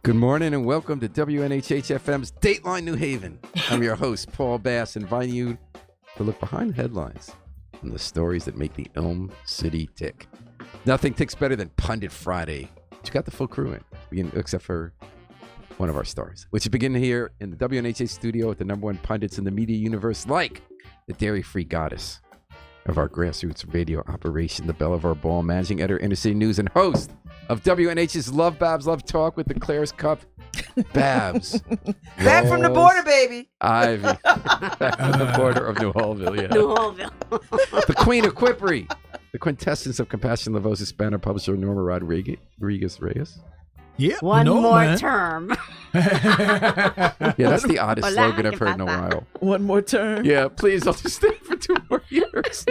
Good morning and welcome to WNHH-FM's Dateline New Haven. I'm your host, Paul Bass, inviting you to look behind the headlines and the stories that make the Elm City tick. Nothing ticks better than Pundit Friday, which got the full crew in, except for one of our stars, which is beginning here in the WNHH studio with the number one pundits in the media universe, like the dairy-free goddess of our grassroots radio operation, the belle of our ball, managing editor, Inner City News, and host of WNH's Love Babs Love Talk with the Claire's Cup, Babs. Back from the border, baby. Ivy. Back from the border of New Hallville, yeah. New Hallville. The Queen of Quippery, the quintessence of compassion, Lavosa Hispanic publisher Norma Rodriguez Reyes. Yeah, One more term. Yeah, that's the oddest Hola, slogan I've ¿qué heard in a pasa? while. One more term. Yeah, please, I'll just stay for 2 more years.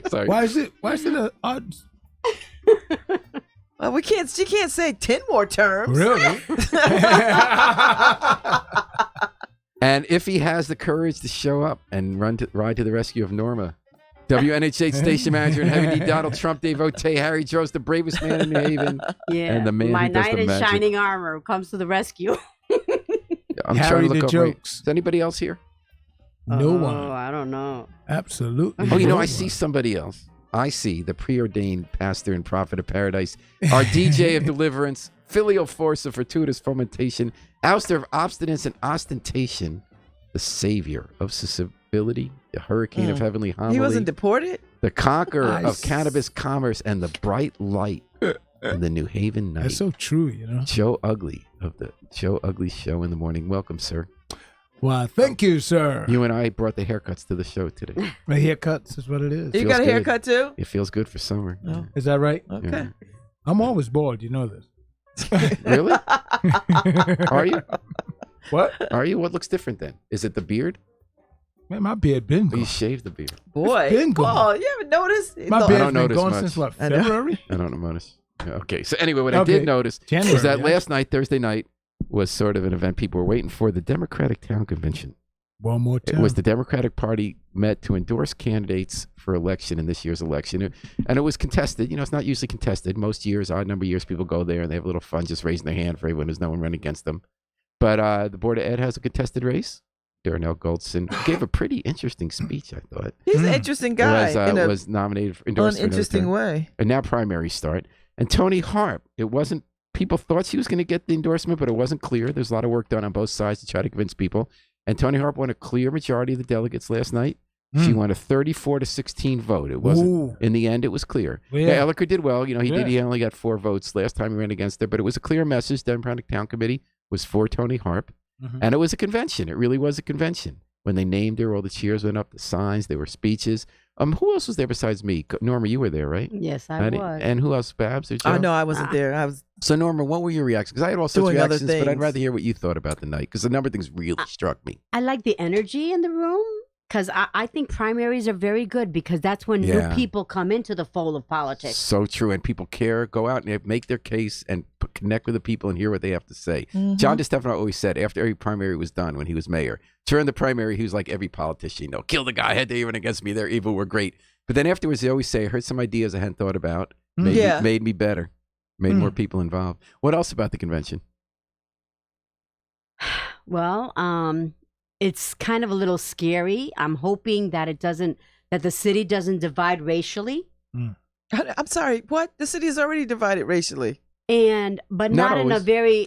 Sorry. Why is it a odd? Well, we can't. She can't say 10 more terms. Really? And if he has the courage to show up and ride to the rescue of Norma, WNHH station manager and heavy D Donald Trump, Dave Otay, Harry Joe's the bravest man in New Haven. Yeah. And the man My who does knight the in magic. shining armor comes to the rescue. I'm Harry trying to the look up. jokes. Is anybody else here? No Oh, one. I don't know. Absolutely. Oh, you know, no I one. see somebody else. I see the preordained pastor and prophet of paradise, our DJ of deliverance, filial force of fortuitous fomentation, ouster of obstinance and ostentation, the savior of civility, the hurricane of heavenly homily, He wasn't deported? the conqueror of Nice. cannabis commerce, and the bright light in the New Haven night. That's so true, you know. Joe Ugly of the Joe Ugly Show in the morning. Welcome, sir. Why, thank you, sir. You and I brought the haircuts to the show today. My haircuts is what it is. You Feels got a good. haircut too? It feels good for summer. Oh. Is that right? Okay. Yeah. I'm always bald. You know this. Really? Are you? What? Are you? What looks different then? Is it the beard? Man, my beard been Or you gone. shaved the beard? Boy. It's been gone. Paul, you haven't noticed? My I beard's don't been notice gone much. since what? I know. February? I don't notice. Yeah, okay. So anyway, what I Okay. did notice January, was that yeah. last night, Thursday night, was sort of an event people were waiting for, the Democratic Town Convention. One more It time. was the Democratic Party met to endorse candidates for election in this year's election. And it was contested. You know, it's not usually contested. Most years, odd number of years, people go there and they have a little fun just raising their hand for everyone. There's no one running against them. But the Board of Ed has a contested race. Darnell Goldson gave a pretty interesting speech, I thought. He's an interesting guy in a Was nominated for endorsed for another uninteresting term. way. And now primaries start. And Tony Harp, it wasn't, people thought she was going to get the endorsement, but it wasn't clear. There's a lot of work done on both sides to try to convince people. And Tony Harp won a clear majority of the delegates last night. She won a 34-16 vote. It wasn't, Ooh. in the end, it was clear. Well, Yeah, yeah. Elliker did well. You know, Yeah. he only got 4 votes last time he ran against her, but it was a clear message. Democratic Town Committee was for Tony Harp. Mhm. And it was a convention. It really was a convention. When they named her, all the cheers went up, the signs, there were speeches. Who else was there besides me? Norma, you were there, right? Yes, I And- was. And who else? Babs or Joe? I know I wasn't there. I was So, Norma, what were your reactions? Because I had all sorts of Doing other reactions, but I'd things. rather hear what you thought about the night, because a number of things really struck me. I like the energy in the room because I think primaries are very good because that's when Yeah. new people come into the fold of politics. So true. And people care, go out and make their case and connect with the people and hear what they have to say. John DeStefano always said after every primary was done when he was mayor, during the primary, he was like every politician, you know, kill the guy, had they even against me, they're evil, we're great. But then afterwards, they always say, I heard some ideas I hadn't thought about, made me better, made more people involved. What else about the convention? Well, it's kind of a little scary. I'm hoping that that the city doesn't divide racially, I'm sorry. What? The city is already divided racially. but Not not in a always. very.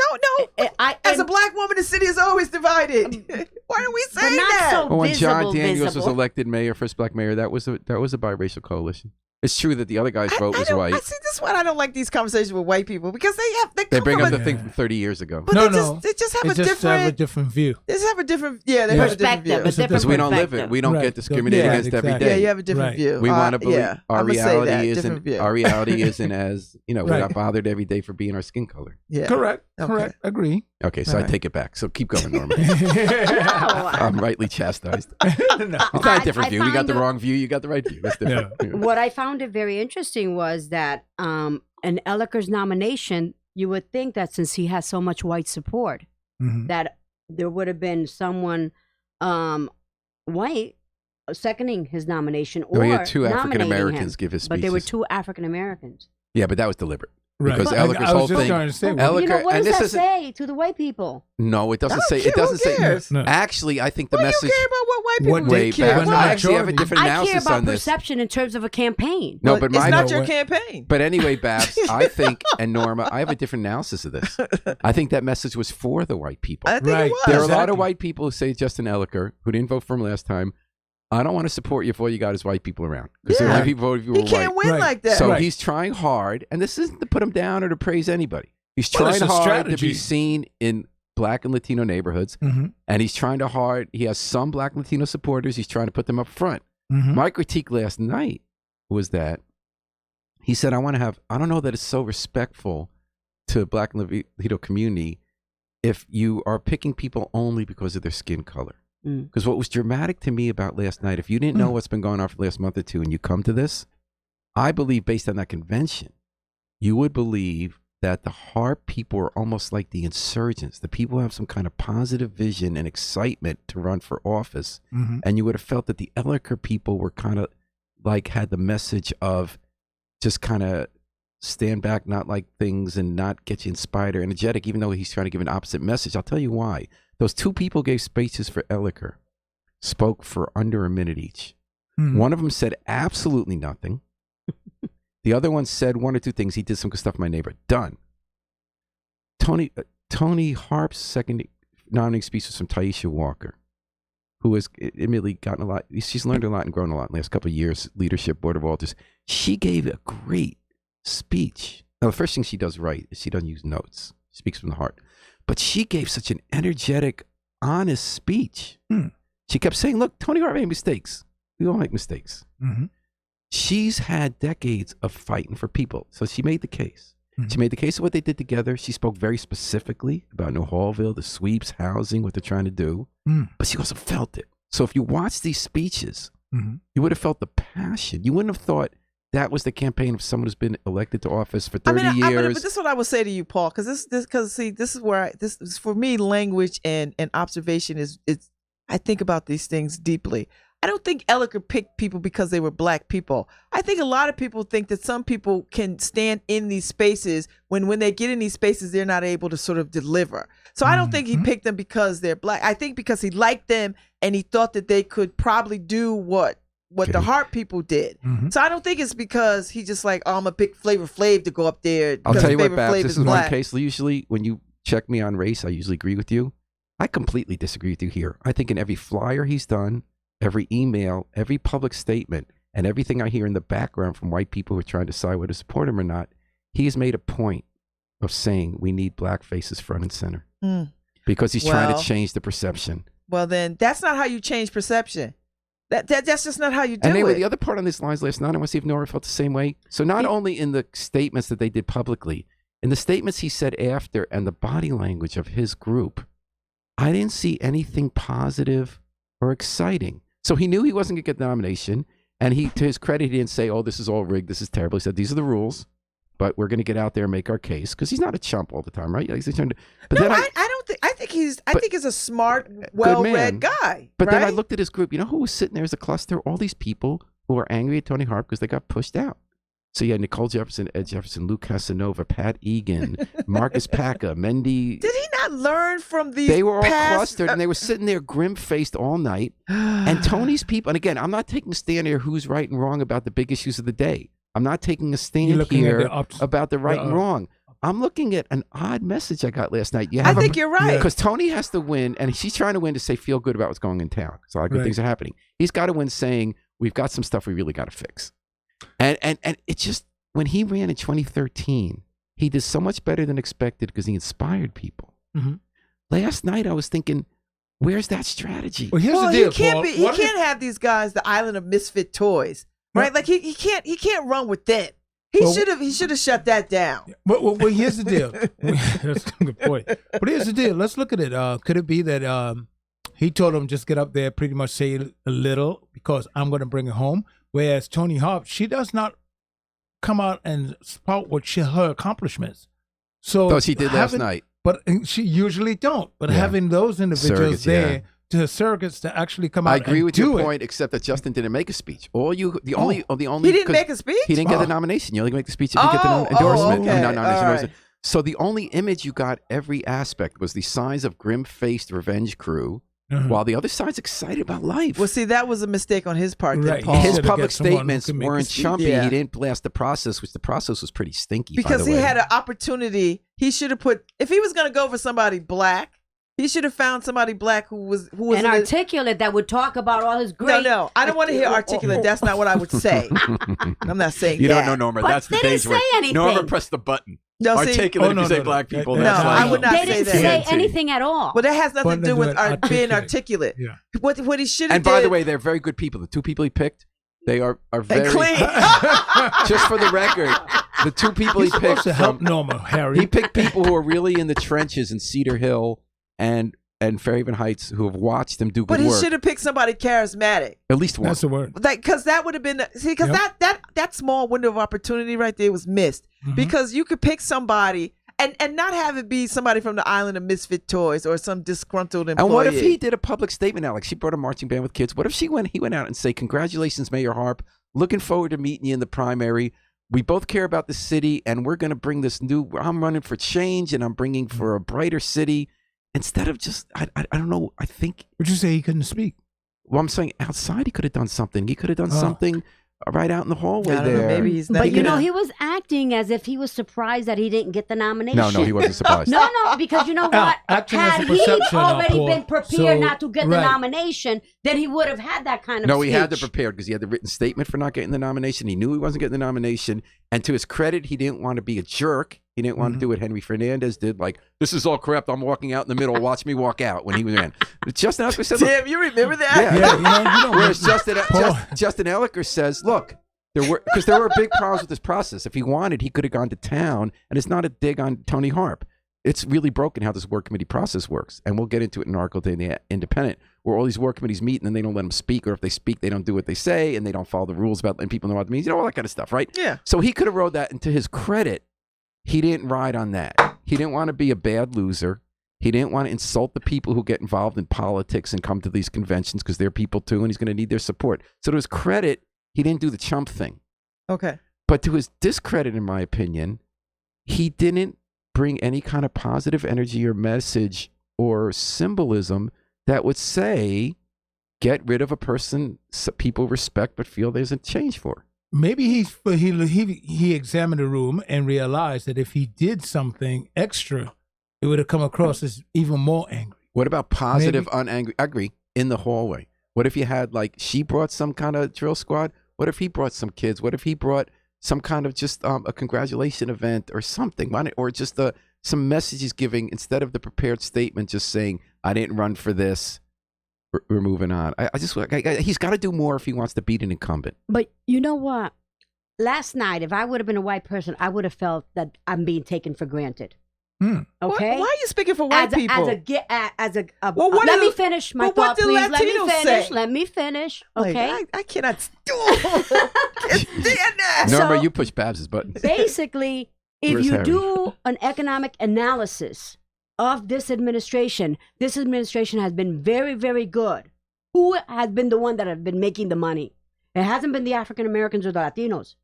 No. As a black woman, the city is always divided. Why are we saying not that? so- Well, when John Visible, Daniels was visible. elected mayor, first black mayor, that was a biracial coalition. It's true that the other guy's vote was white. I see this is why I don't like these conversations with white people because they They come bring from up a, the thing from 30 years ago. but No, they just have It a just different have a different view. they just have a different they have a different Perspective, view. a different Because we don't live it. perspective. We don't Right. get discriminated Yeah, against every exactly. day. Yeah, you have a different Right. view. We want to believe yeah, our I'ma say that, reality different isn't view. our reality isn't as we're Right. not bothered every day for being our skin color. Yeah. Correct. Okay. Correct. Agree. Okay, so I Alright. take it back. So keep going, Norman. No, I'm rightly chastised. It's not a different I view. We got find the it- wrong view. You got the right view. That's different. Yeah. What I found it very interesting was that in Elliker's nomination, you would think that since he has so much white support, Mhm. that there would have been someone white seconding his nomination or We had 2 nominating African Americans him. give his But speeches. there were 2 African Americans. Yeah, but that was deliberate. Right. Because I Ellicker's was whole just thing. trying to say, Ellicker, You know, what and does this that isn't. say to the white people? No, it doesn't say. I don't It doesn't care. Who say. cares? No. Actually, I think the What message. do you care about what white people What do? they Way care back. about I actually have a majority. different I care analysis about on this. perception in terms of a campaign. No, Well, but it's my not know your what- campaign. But anyway, Babs, I think, and Norma, I have a different analysis of this. I think that message was for the white people. I think Right. it was. There are a lot Exactly. of white people who say Justin Ellicker, who didn't vote for him last time, I don't want to support you if all you got is white people around. Because the Yeah. white people voted if you He were can't white. win Right. like that. So Right. he's trying hard, and this isn't to put him down or to praise anybody. He's Well, it's trying a hard to strategy. be seen in Black and Latino neighborhoods, Mhm. and he's trying to hard. He has some Black and Latino supporters. He's trying to put them up front. Mhm. My critique last night was that he said, I don't know that it's so respectful to Black and Latino community if you are picking people only because of their skin color. Mm. Because what was dramatic to me about last night, if you didn't know what's been going on for the last month or two and you come to this, I believe based on that convention, you would believe that the Harp people are almost like the insurgents, the people who have some kind of positive vision and excitement to run for office. Mhm. And you would have felt that the Ellicker people were kind of like had the message of just kind of stand back, not like things and not get you inspired or energetic, even though he's trying to give an opposite message. I'll tell you why. Those two people gave speeches for Ellicker, spoke for under a minute each. Mhm. One of them said absolutely nothing. The other one said one or two things. He did some good stuff for my neighbor. Done. Tony Harp's second nominating speech was from Taisha Walker, who has admittedly gotten a lot. She's learned a lot and grown a lot in the last couple of years, leadership, Board of Altars. She gave a great speech. Now, the first thing she does right is she doesn't use notes. She speaks from the heart. But she gave such an energetic, honest speech. She kept saying, look, Tony Hart made mistakes. We all make mistakes. Mhm. She's had decades of fighting for people. So she made the case. Mhm. She made the case of what they did together. She spoke very specifically about New Hallville, the sweeps, housing, what they're trying to do. Mm. But she also felt it. So if you watch these speeches, Mhm. you would have felt the passion. You wouldn't have thought that was the campaign of someone who's been elected to office for 30 years. But this is what I would say to you, Paul, because this is where this is for me. Language and observation is I think about these things deeply. I don't think Ellicker picked people because they were black people. I think a lot of people think that some people can stand in these spaces when they get in these spaces, they're not able to sort of deliver. So I don't think he picked them because they're black. I think because he liked them and he thought that they could probably do what the Hart people did. Mhm. So I don't think it's because he just like, oh, I'm a big Flavor Flav to go up there. I'll because tell you what, Flavor Babs, Flav this is one black. case. Usually when you check me on race, I usually agree with you. I completely disagree with you here. I think in every flyer he's done, every email, every public statement, and everything I hear in the background from white people who are trying to decide whether to support him or not, he has made a point of saying we need black faces front and center. Because he's trying Well, to change the perception. Well, then that's not how you change perception. That's just not how you do And anyway, it. the other part on these lines last night, I want to see if Nora felt the same way. So not only in the statements that they did publicly, in the statements he said after and the body language of his group, I didn't see anything positive or exciting. So he knew he wasn't going to get the nomination. And he, to his credit, he didn't say, oh, this is all rigged. This is terrible. He said, these are the rules, but we're going to get out there and make our case. Because he's not a chump all the time, right? He's trying to, but No, then I don't think. I think he's a smart, man. well-read guy. But then I right? looked at his group. You know who was sitting there as a cluster? All these people who were angry at Tony Hart because they got pushed out. So you had Nicole Jefferson, Ed Jefferson, Luke Casanova, Pat Egan, Marcus Paca, Mendy. Did he not learn from these? They were all past, clustered and they were sitting there grim-faced all night. And Tony's people, and again, I'm not taking a stand here who's right and wrong about the big issues of the day. I'm not taking a You're stand looking at here the ups- about the right and the, wrong. I'm looking at an odd message I got last night. You I have think you're right. because Tony has to win, and she's trying to win to say feel good about what's going on in town. So a lot of good Right. things are happening. He's got to win saying we've got some stuff we really got to fix. And it just when he ran in 2013, he did so much better than expected because he inspired people. Mhm. Last night I was thinking, where's that strategy? Well, here's Well, the deal, he can't Paul. be. He What if- can't have these guys the island of misfit toys, right? Like he can't run with them. He Well, should have shut that down. Well, here's the deal. That's a good point. But here's the deal. Let's look at it. Could it be that he told him just get up there, pretty much say a little because I'm going to bring it home? Whereas Tony Hart, she does not come out and spout what her accomplishments. So Oh, she did last having- night. But she usually don't. But Yeah. having those individuals Surrogates, there yeah. to surrogates to actually come out. I agree and with do your it. point, except that Justin didn't make a speech. The only He didn't 'cause make a speech? He didn't get the nomination. You only make the speech if you get the endorsement. okay. I mean, not nomination, All endorsement. right. So the only image you got every aspect was the signs of grim-faced revenge crew, while the other side's excited about life. Well, see, that was a mistake on his part. Then, Right. Paul. He His should've got public someone who statements could make a weren't speech. chumpy. Yeah. He didn't blast the process, which the process was pretty stinky. Because by the he way. had an opportunity. He should have put, if he was going to go for somebody black, he should have found somebody black who was and in a- articulate that would talk about all his great. No, I don't want to hear articulate. That's not what I would say. I'm not saying You that. don't know Norma. But That's the they didn't danger. say anything. Norma pressed the button. No, see, Articulate. Oh, no, if you say no, black no. people, That- that's No, like I would not They say didn't that. say anything at all. well, that has nothing But to do with articulate. being articulate. Yeah. What he should have And by the way, they're very good people. The two people he picked, they are very and clean. Just for the record, the two people he He's supposed picked to help from, Norma, Harry. he picked people who are really in the trenches in Cedar Hill and Fairhaven Heights who have watched him do But good he work. should have picked somebody charismatic. At least one. That's the word. Like, because that would have been because Yep. that small window of opportunity right there was missed. Because you could pick somebody and not have it be somebody from the island of misfit toys or some disgruntled employee. And what if he did a public statement, Alex? She brought a marching band with kids. What if he went out and say, "Congratulations, Mayor Harp. Looking forward to meeting you in the primary. We both care about the city, and we're going to bring this new. I'm running for change, and I'm bringing for a brighter city." Instead of just, I don't know. I think. Would you say he couldn't speak? Well, I'm saying outside, he could have done something. He could have done something right out in the hallway I don't know, there. maybe he's not. But you know, gonna- he was acting as if he was surprised that he didn't get the nomination. No, he wasn't surprised. No, because you know what? acting as a Had he perception, already Paul. been prepared So, not to get the right. nomination, then he would have had that kind of No, speech. he had to prepare because he had the written statement for not getting the nomination. He knew he wasn't getting the nomination. And to his credit, he didn't want to be a jerk. He didn't want to do what Henry Fernandez did, like, this is all corrupt. I'm walking out in the middle. Watch me walk out when he ran. Justin Ellicker said, look, Damn, you remember that? Yeah. Yeah, you don't whereas Paul. Justin Ellicker says, look, there were big problems with this process. If he wanted, he could have gone to town. And it's not a dig on Tony Harp. It's really broken how this work committee process works. And we'll get into it in an article today in the Independent, where all these work committees meet and then they don't let them speak. Or if they speak, they don't do what they say and they don't follow the rules about letting people know what it means. You know, all that kind of stuff, right? Yeah. So he could have wrote that. And to his credit, he didn't ride on that. He didn't want to be a bad loser. He didn't want to insult the people who get involved in politics and come to these conventions because they're people too, and he's going to need their support. So to his credit, he didn't do the chump thing. Okay. But to his discredit, in my opinion, he didn't bring any kind of positive energy or message or symbolism that would say, get rid of a person people respect but feel there's a change for. Maybe he examined the room and realized that if he did something extra, it would have come across as even more angry. What about positive, unangry? I agree. In the hallway. What if you had, like, she brought some kind of drill squad? What if he brought some kids? What if he brought some kind of just a congratulation event or something? Or just some messages giving instead of the prepared statement, just saying, I didn't run for this. We're moving on. He's got to do more if he wants to beat an incumbent. But you know what? Last night, if I would have been a white person, I would have felt that I'm being taken for granted. Okay. Why are you speaking for white people? Well, what let do- me finish my well, what thought, do please. Let me Latinos finish. say? Let me finish. Like, Okay. I cannot stand that. Norma, So- you push Babs's buttons. Basically, if Where's you Harry? do an economic analysis of this administration has been very, very good. Who has been the one that have been making the money? It hasn't been the African Americans or the Latinos.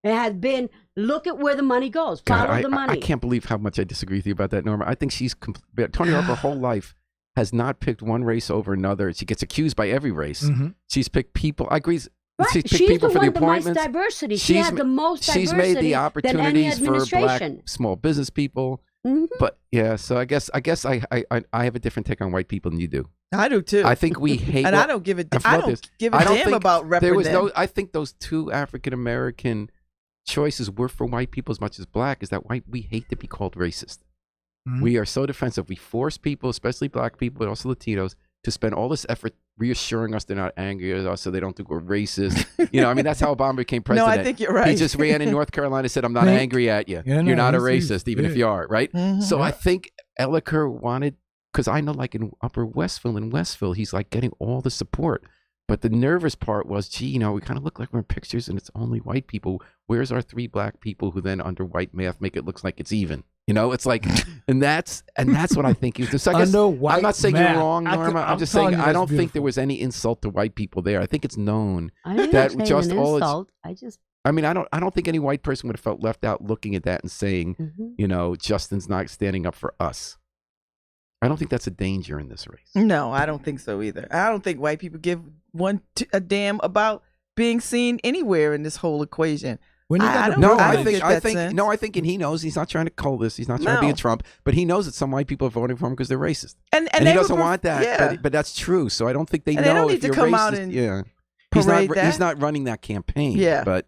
It has been, look at where the money goes. Follow God, the money. I can't believe how much I disagree with you about that, Norma. I think Tony Harper her whole life has not picked one race over another. She gets accused by every race. Mm-hmm. She's picked people. I agree. Right. She's picked She's people the for the one with the most appointments. diversity. She had the most diversity She's made the than any opportunities for black administration. small business people. Mhm. But yeah, so I guess I have a different take on white people than you do. I do too. I think we hate. and well, I don't give a I've I loved don't this. give a I don't damn think about repping there was them. no. I think those two African American choices were for white people as much as black. Is that we hate to be called racist. Mhm. We are so defensive. We force people, especially black people, but also Latinos, to spend all this effort reassuring us they're not angry at us, so they don't think we're racist. I mean, that's how Obama became No, president. I think you're right. He just ran in North Carolina and said, I'm not Right. angry at you. Yeah, no, You're not a he's- racist, even if you are, right? Mhm. So Yeah. I think Ellicker wanted, because I know like in Upper Westville and Westville, he's like getting all the support. But the nervous part was, gee, we kind of look like we're in pictures and it's only white people. Where's our three black people who then under white math make it look like it's even? You know, it's like, and that's what I think he was doing. So I guess, Under white I'm not saying man. you're wrong, Norma. I'm just saying telling you I that's don't think beautiful. there was any insult to white people there. I think it's known I didn't that say just an all insult. I mean, I don't think any white person would have felt left out looking at that and saying, Mhm. you know, Justin's not standing up for us. I don't think that's a danger in this race. No, I don't think so either. I don't think white people give a damn about being seen anywhere in this whole equation. When you I got don't the No, know. I I don't think, get I that think, sense. no, I think, and he knows he's not trying to cull this. He's not trying to be a No. Trump, but he knows that some white people are voting for him because they're racist, And and he they would doesn't want that. Yeah. But that's true. So I don't think they And know they don't if need to you're come racist. out and yeah, parade he's that. not running that campaign. Yeah. But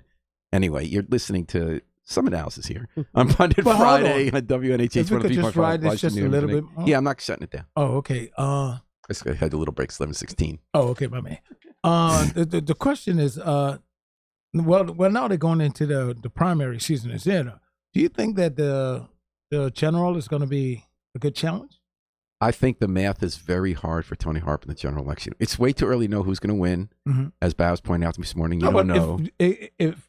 anyway, you're listening to some analysis here on Pundit Well, hold Friday on WNHH. If we could just 103.5 ride this live just a stream little everything. bit more. Yeah, I'm not shutting it down. Oh, okay. I just had a little break. 11:16. Oh, okay, my man. The question is, well, now they're going into the primary season is in. Do you think that the general is going to be a good challenge? I think the math is very hard for Tony Harp in the general election. It's way too early to know who's going to win. Mhm. As Bowers pointed out to me this morning, you No, don't but know. If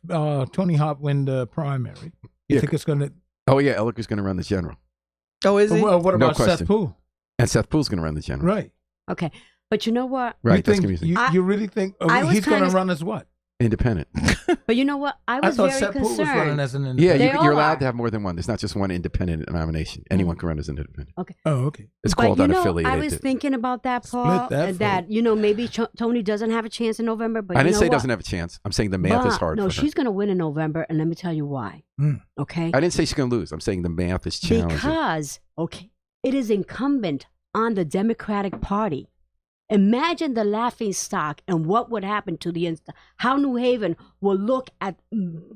Tony Hawk win the primary, you Yeah. think it's going to? Oh yeah, Ellicker's going to run the general, Oh, is he? Well, what No about question. Seth Poole? and Seth Poole's going to run the general. Right. Okay, but you know what? Right. You That's think going to be you really think I was he's going to kinda- run as what? independent. But you know what? I I was thought very Seth Poole was running concerned. as an Yeah, independent. They you're all allowed are. to have more than one. There's not just one independent nomination. Anyone can run as independent. Oh, okay. It's But called you know, unaffiliated. I was thinking about that, Paul. that That you know, maybe Tony doesn't have a chance in November. But I you didn't know say he what? doesn't have a chance. I'm saying the math is But, hard No, for her. she's going to win in November, and let me tell you why. Mm. Okay, I didn't say she's going to lose. I'm saying the math is challenging. because it is incumbent on the Democratic Party. Imagine the laughing stock and what would happen to how New Haven will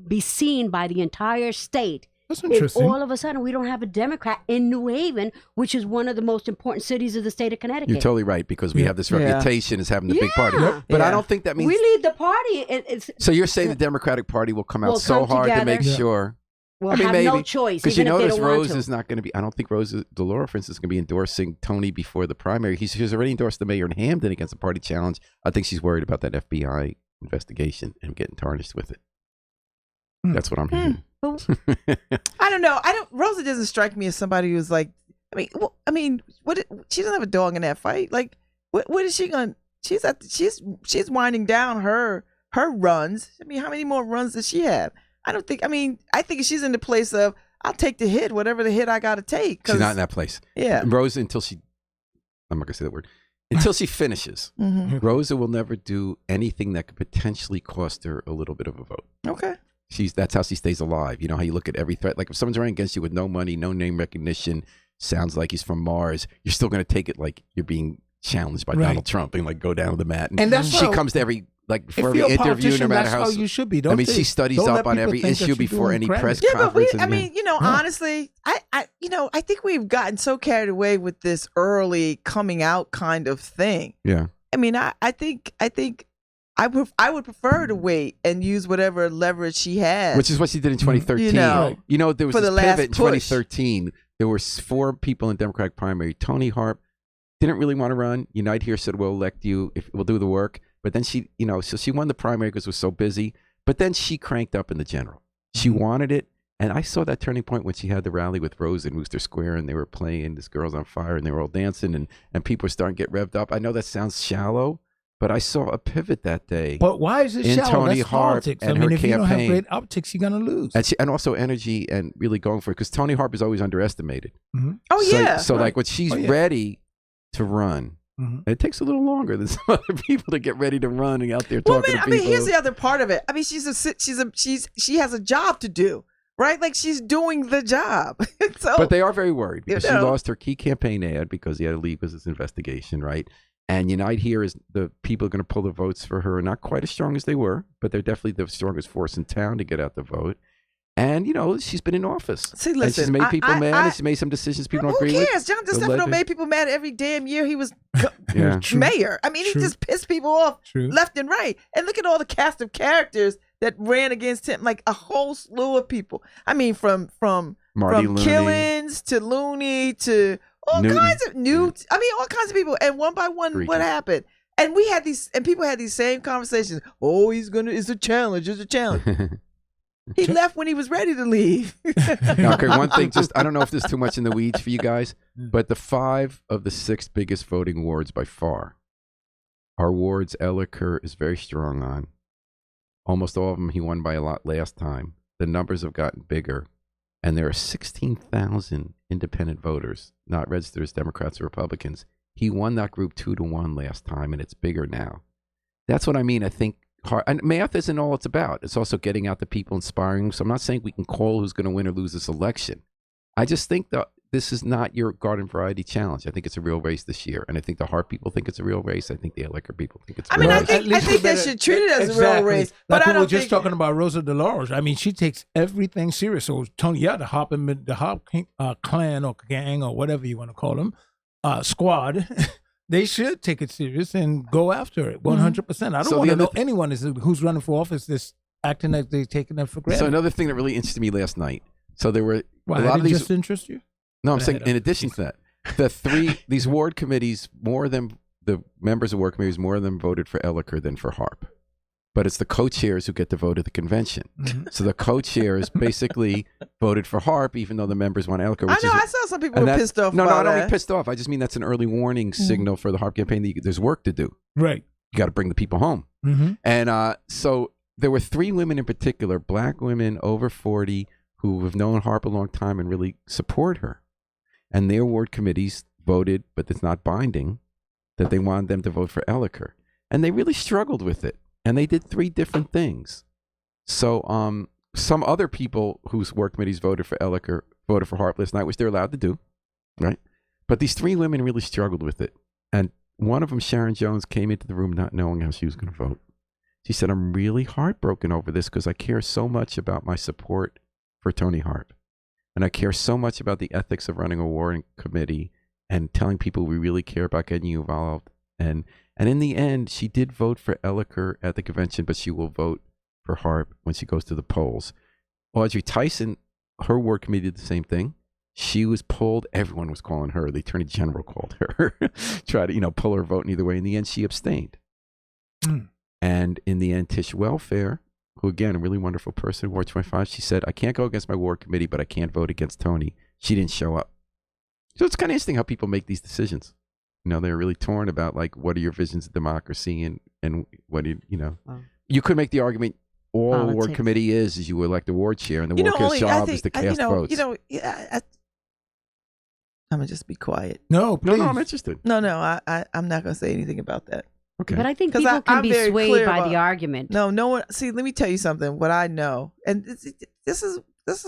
be seen by the entire state That's if interesting. all of a sudden we don't have a Democrat in New Haven, which is one of the most important cities of the state of Connecticut. You're totally right because we Yeah. have this Yeah. reputation as having the big party. Yeah. But I Yeah. don't think that means. We lead the party. It's So you're saying the Democratic Party will come out We'll so come hard to together. make Yeah. sure. we'll I mean, have maybe, no choice, Because you even if they notice don't want Rose to. is not going to be. I don't think Delora, for instance, is going to be endorsing Tony before the primary. She's already endorsed the mayor in Hamden against a party challenge. I think she's worried about that FBI investigation and getting tarnished with it. Hmm. That's what I'm hearing. I don't know. Rosa doesn't strike me as somebody who's like. What? She doesn't have a dog in that fight. Like, what is she going? She's winding down her runs. I mean, how many more runs does she have? I don't think. I think she's in the place of I'll take the hit, whatever the hit I got to take. She's not in that place. Yeah. Rosa, until she, I'm not going to say that word, until she finishes, Mm-hmm. Rosa will never do anything that could potentially cost her a little bit of a vote. Okay. That's how she stays alive. You know how you look at every threat. Like if someone's running against you with no money, no name recognition, sounds like he's from Mars, you're still going to take it like you're being challenged by Right. Donald Trump and like go down to the mat. And that's she how- comes to every before If you're every a interview, no politician, matter that's how you should be. Don't she they? studies Don't up let on people every think that issue you're before doing any credit. press Yeah, but conference. honestly, I think we've gotten so carried away with this early coming out kind of thing. Yeah. I think I would prefer to wait and use whatever leverage she has. Which is what she did in 2013. You know, there was for this the last pivot in push. 2013. There were 4 people in Democratic primary. Tony Harp didn't really want to run. Unite Here said, we'll elect you if we'll do the work. But then she, so she won the primary because it was so busy. But then she cranked up in the general. She wanted it. And I saw that turning point when she had the rally with Rose in Wooster Square and they were playing This Girl's on Fire and they were all dancing and people were starting to get revved up. I know that sounds shallow, but I saw a pivot that day. But why is it in shallow? Tony That's Harp politics. and her if you don't have campaign. great optics, you're gonna lose. And also energy and really going for it because Tony Harp is always underestimated. Oh yeah. So Right. like when she's Oh, yeah. ready to run, it takes a little longer than some other people to get ready to run and out there Well, talking man, to people. here's the other part of it. She has a job to do, right? Like she's doing the job. So, But they are very worried because You she know. lost her key campaign ad because he had to leave because of this investigation, right? And Unite Here is the people going to pull the votes for her, not quite as strong as they were, but they're definitely the strongest force in town to get out the vote. And, she's been in office. See, and listen, she's made people mad and I- she's made some decisions people don't who agree with. cares? John The DeStefano legend. made people mad every damn year he was Yeah. True. mayor. He True. just pissed people off True. left and right. And look at all the cast of characters that ran against him, like a whole slew of people. From Marty Looney. Killings to Looney to all Newton. kinds of Newt. All kinds of people. And one by one, Freaky. what happened? And people had these same conversations. Oh, it's a challenge. It's a challenge. He left when he was ready to leave. Now, okay, one thing, just I don't know if this is too much in the weeds for you guys, but the 5 of the 6 biggest voting wards by far are wards Elliker is very strong on. Almost all of them he won by a lot last time. The numbers have gotten bigger, and there are 16,000 independent voters, not registered as Democrats or Republicans. He won that group 2-1 last time, and it's bigger now. That's what I mean. I think and math isn't all it's about. It's also getting out the people, inspiring them. So I'm not saying we can call who's going to win or lose this election. I just think that this is not your garden variety challenge. I think it's a real race this year. And I think the Hart people think it's a real race. I think the Elliker people think it's a real race. I think they should treat it as a real race. But Like I we were don't just think... talking about Rosa DeLauro. I mean, she takes everything serious. So Tony, the Hop clan or gang or whatever you want to call them, squad, they should take it serious and go after it 100%. I don't want to know anyone who's running for office that's acting like they're taking them for granted. So another thing that really interested me last night. So there were a lot of these. Just interest you? No, I'm saying in addition to that, these ward committees, more of them, the members of ward committees, more of them voted for Elliker than for Harp. But it's the co-chairs who get to vote at the convention. Mm-hmm. So the co-chairs basically voted for Harp, even though the members want Elliker. I know. I saw some people were pissed off. No, about I don't that. mean pissed off. I just mean that's an early warning signal for the Harp campaign. That there's work to do. Right. You got to bring the people home. Mm-hmm. And so there were 3 women in particular, black women over 40, who have known Harp a long time and really support her. And their ward committees voted, but it's not binding, that they wanted them to vote for Elliker. And they really struggled with it. And they did 3 different things. So some other people whose work committees voted for Elliker voted for Harp last night, which they're allowed to do, right? But these 3 women really struggled with it. And one of them, Sharon Jones, came into the room not knowing how she was going to vote. She said, I'm really heartbroken over this because I care so much about my support for Tony Harp. And I care so much about the ethics of running a ward committee and telling people we really care about getting you involved. And in the end, she did vote for Elliker at the convention, but she will vote for Harp when she goes to the polls. Audrey Tyson, her ward committee did the same thing. She was pulled. Everyone was calling her. The attorney general called her, tried to pull her vote in either way. In the end, she abstained. And in the end, Tish Welfare, who again, a really wonderful person, Ward 25, she said, I can't go against my ward committee, but I can't vote against Tony. She didn't show up. So it's kind of interesting how people make these decisions. They're really torn about what are your visions of democracy and what do you could make the argument all a ward committee is you elect a ward chair and the ward chair's job is to cast votes. I'm gonna just be quiet. No, please. No, I'm interested. No, I'm not gonna say anything about that. Okay. But I think people can be swayed by the argument. No one. See, let me tell you something. What I know, and this is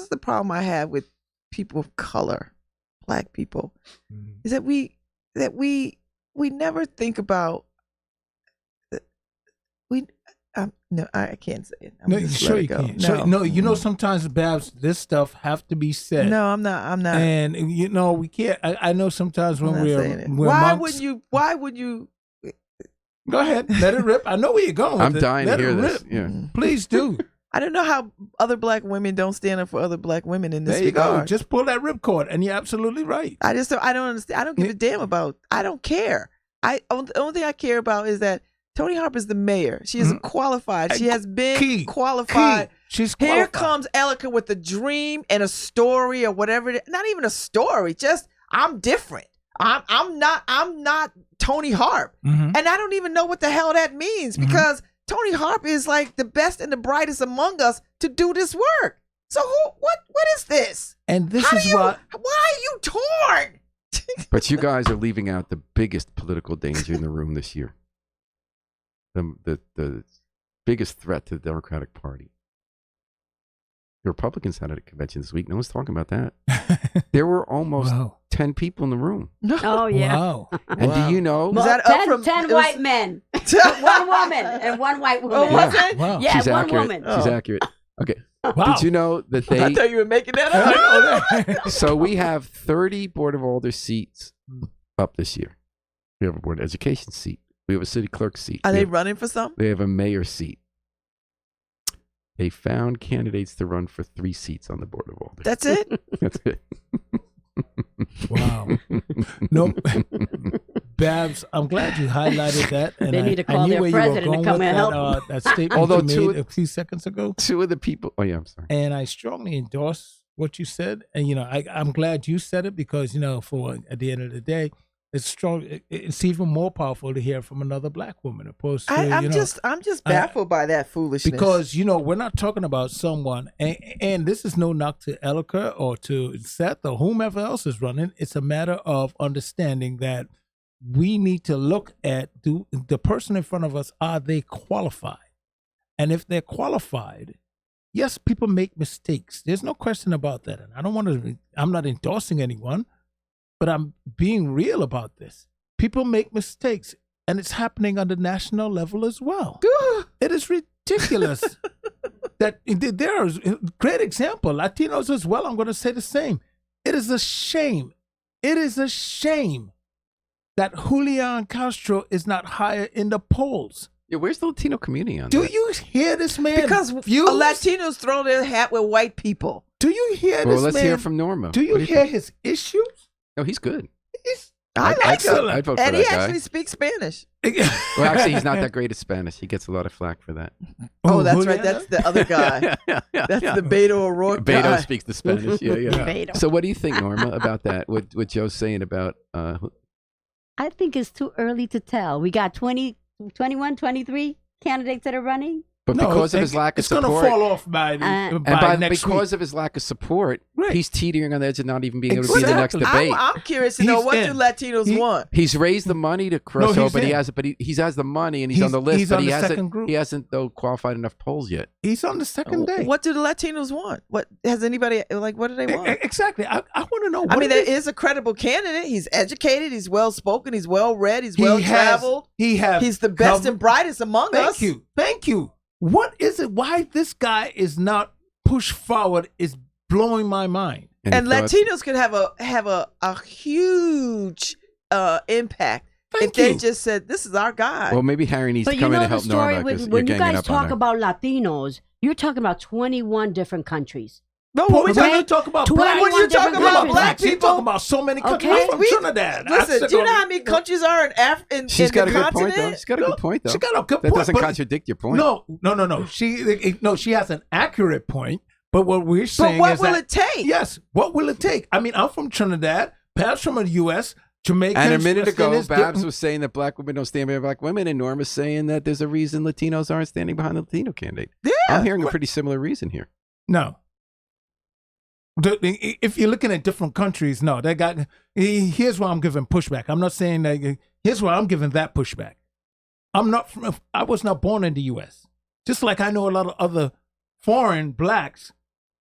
the problem I have with people of color, black people, is that we never think about. No, I can't say it. No, sure you can. No, sometimes, Babs, this stuff have to be said. No, I'm not. And we can't. I know sometimes when we're why amongst, would you? Go ahead, let it rip. I know where you're going. I'm with dying it. to hear this. Rip. Yeah, please do. I don't know how other black women don't stand up for other black women in this there you regard. go. Just pull that ripcord, and you're absolutely right. I don't understand. I don't give a damn about. I don't care. The only thing I care about is that Tony Harp is the mayor. She is qualified. She has been qualified. She's qualified. Here comes Elliker with a dream and a story or whatever. Not even a story. Just I'm different. I'm not Tony Harp. And I don't even know what the hell that means because Tony Harp is like the best and the brightest among us to do this work. So what is this? And this is why are you torn? But you guys are leaving out the biggest political danger in the room this year. The biggest threat to the Democratic Party. The Republicans had a convention this week. No one's talking about that. There were almost 10 people in the room. Oh, yeah. Wow. And do you know? Was that 10, up from 10 white men, 1 woman, and 1 white woman. Oh, was it? Wow. Yeah, She's 1 accurate. woman. She's accurate. Okay. Wow. Did you know that I they... thought you were making that I up. know that. So we have 30 Board of Alder seats up this year. We have a Board of Education seat. We have a city clerk seat. Are they running for some? They have a mayor seat. They found candidates to run for 3 seats on the Board of Alder. That's it? That's it. Wow. No. Babs, I'm glad you highlighted that. And They need to call I knew their where you were president to going come with and that, help that statement Although you made a few seconds ago. Two of the people. Oh yeah, I'm sorry. And I strongly endorse what you said. And, I'm glad you said it because, for at the end of the day, it's strong. It's even more powerful to hear from another black woman opposed to, I'm just baffled by that foolishness. because, we're not talking about someone, and this is no knock to Elika or to Seth or whomever else is running. It's a matter of understanding that we need to look at the person in front of us, are they qualified? And if they're qualified, yes, people make mistakes. There's no question about that. And I'm not endorsing anyone, but I'm being real about this. People make mistakes, and it's happening on the national level as well. It is ridiculous that there is a great example. Latinos as well, I'm going to say the same. It is a shame. It is a shame that Julian Castro is not higher in the polls. Yeah, where's the Latino community on Do that? you hear this man? because Latinos throw their hat with white people. Do you hear Well, this let's man? hear from Norma. Do you What hear think? his issues? Oh, he's good. I like him. I'd vote for And that he guy. actually speaks Spanish. Well, actually, he's not that great at Spanish. He gets a lot of flack for that. Oh, that's Julian? right. That's the other guy. That's the Beto O'Rourke Beto guy. speaks the Spanish. Yeah. Beto. So, what do you think, Norma, about that? What Joe's saying about? I think it's too early to tell. We got 20, 21, 23 candidates that are running. But because of his lack of it's going support, to fall off by and next because week. of his lack of support, Right. he's teetering on the edge of not even being able to be in the next Exactly. debate. I'm curious to know He's what in. do Latinos want. He's raised the money to cross he's over, but in. he has the money and he's on the list, he's but on he the second hasn't group. he hasn't though qualified enough polls yet. He's on the second day. What do the Latinos want? What has anybody what do they want? Exactly. I want to know. I what mean, it there is. is a credible candidate. He's educated. He's well spoken. He's well read. He's well traveled. He's the best and brightest among us. Thank you. What is it? Why this guy is not pushed forward is blowing my mind. And thoughts? Latinos could have a huge impact if they just said, "This is our guy." Well, maybe Harry needs But to you come in know and the help story Norma because with, you're when you ganging guys up on talk her. about Latinos, you're talking about 21 different countries. no, But we we're talking. going to talk about 21 black. When you talk different about countries. black You're people, talking about so many countries. Okay. I'm from Trinidad. Listen, do you know how many countries are in She's got the a good point, though. continent? She's got a good point, though. She got a good That point. doesn't but- contradict your point. No. She has an accurate point. But what we're But saying what is will that, it take? yes, what will it take? I mean, I'm from Trinidad. Perhaps from the U.S. Jamaicans. And a minute West ago, Indians, Babs was saying that black women don't stand behind black women, and Norma's saying that there's a reason Latinos aren't standing behind the Latino candidate. Yeah. I'm hearing a pretty similar reason here. No. If you're looking at different countries, no, they got. Here's why I'm giving pushback. I'm not saying that. Here's why I'm giving that pushback. I was not born in the U.S. Just like I know a lot of other foreign blacks